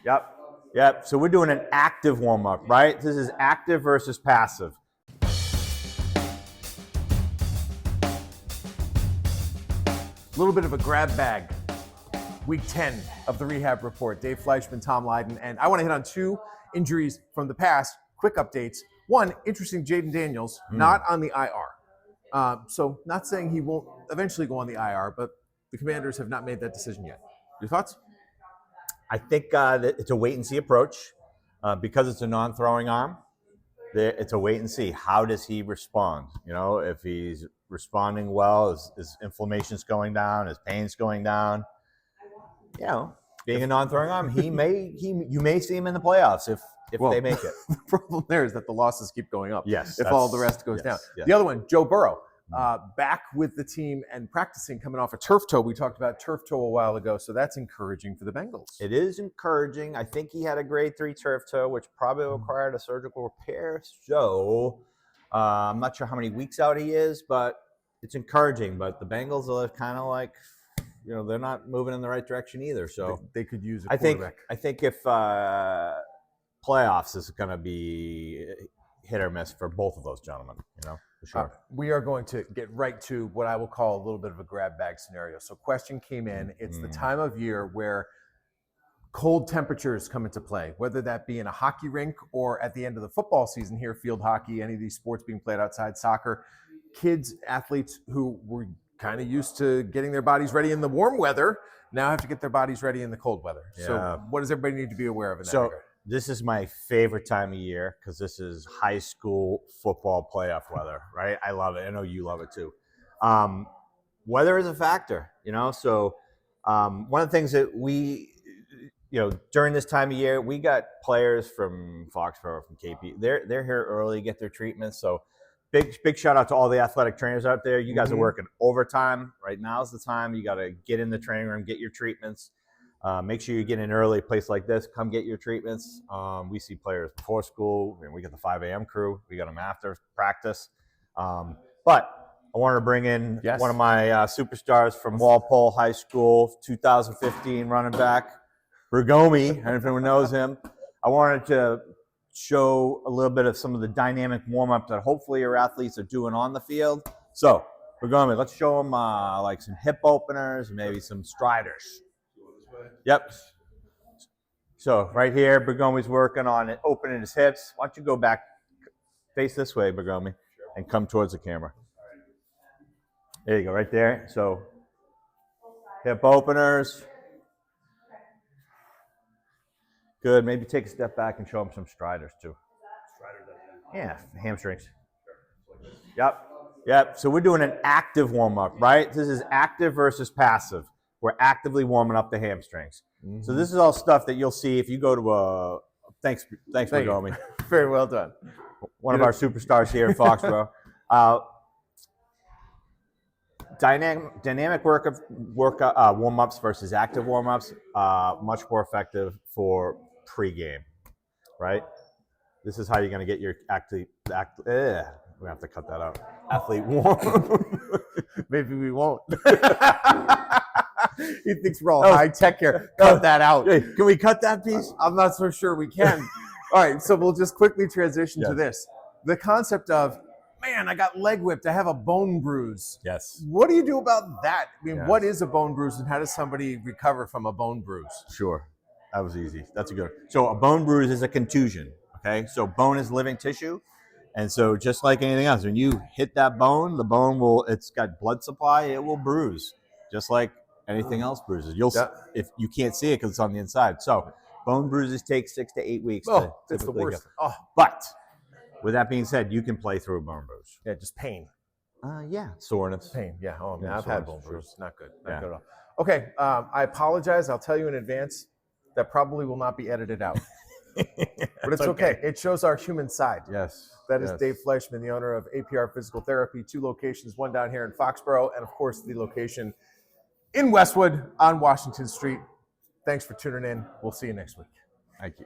Yep. So we're doing an active warm-up, right? This is active versus passive. A little bit of a grab bag. Week 10 of the Rehab Report. Dave Fleischman, Tom Leyden, and I want to hit on two injuries from the past. Quick updates. One, interesting, Jayden Daniels, not on the IR. So not saying he won't eventually go on the IR, but the Commanders have not made that decision yet. Your thoughts? I think that it's a wait-and-see approach. Because it's a non-throwing arm, it's a wait-and-see. How does he respond? You know, if he's responding well, his inflammation's going down, his pain's going down. You know, being a non-throwing arm, you may see him in the playoffs if they make it. The problem there is that the losses keep going up. Yes. If all the rest goes down. Yes. The other one, Joe Burrow, back with the team and practicing, coming off a turf toe. We talked about turf toe a while ago, so that's encouraging for the Bengals. It is encouraging. I think he had a grade 3 turf toe, which probably required a surgical repair. So I'm not sure how many weeks out he is, but it's encouraging. But the Bengals are kind of like, you know, they're not moving in the right direction either. So they could use a quarterback. I think if playoffs is going to be hit or miss for both of those gentlemen, you know, for sure. We are going to get right to what I will call a little bit of a grab bag scenario. So question came in. It's the time of year where cold temperatures come into play, whether that be in a hockey rink or at the end of the football season here, field hockey, any of these sports being played outside, soccer. Kids, athletes who were kind of used to getting their bodies ready in the warm weather now have to get their bodies ready in the cold weather. Yeah. So what does everybody need to be aware of in that regard? This is my favorite time of year because this is high school football playoff weather, right? I love it. I know you love it too. Weather is a factor, you know. So one of the things that we, you know, during this time of year, we got players from Foxborough, from KP. They're here early, get their treatments. So big shout out to all the athletic trainers out there. You guys are working overtime. Right now is the time. You got to get in the training room, get your treatments. Make sure you get in early. A place like this, come get your treatments. We see players before school. We get the 5 a.m. crew. We got them after practice. But I wanted to bring in one of my superstars from Walpole High School, 2015 running back, Burgomi. I don't know if anyone knows him. I wanted to show a little bit of some of the dynamic warm-up that hopefully your athletes are doing on the field. So, Burgomi, let's show them like some hip openers and maybe some striders. Yep. So right here, Burgomi's working on it, opening his hips. Why don't you go back, face this way, Burgomi, and come towards the camera. There you go, right there. So hip openers. Good. Maybe take a step back and show them some striders too. Yeah, hamstrings. Yep. So we're doing an active warm-up, right? This is active versus passive. We're actively warming up the hamstrings. So this is all stuff that you'll see if you go to a thanks Burgomi. Very well done. One of our superstars here in Foxborough. Dynamic warm-ups versus active warm-ups, much more effective for pregame, right? This is how you're going to get your we have to cut that out. Athlete warm. Maybe we won't. He thinks we're all high tech here. Cut that out. Hey, can we cut that piece? I'm not so sure we can. All right, so we'll just quickly transition to this. The concept of, man, I got leg whipped. I have a bone bruise. Yes. What do you do about that? I mean, what is a bone bruise and how does somebody recover from a bone bruise? Sure. That was easy. That's a good one. So a bone bruise is a contusion, okay? So bone is living tissue. And so just like anything else, when you hit that bone, the bone it's got blood supply, it will bruise. Just like anything else bruises. If you can't see it because it's on the inside. So bone bruises take 6 to 8 weeks. Oh, it's the worst. Oh, but with that being said, you can play through a bone bruise. Yeah, just pain. Soreness. Pain. Yeah. Oh man, I've had bone bruises. Not good. Not good at all. Okay. I apologize. I'll tell you in advance. That probably will not be edited out. But it's okay. It shows our human side. Yes. That is Dave Fleischman, the owner of APR Physical Therapy. 2 locations, one down here in Foxborough, and of course the location in Westwood on Washington Street. Thanks for tuning in. We'll see you next week. Thank you.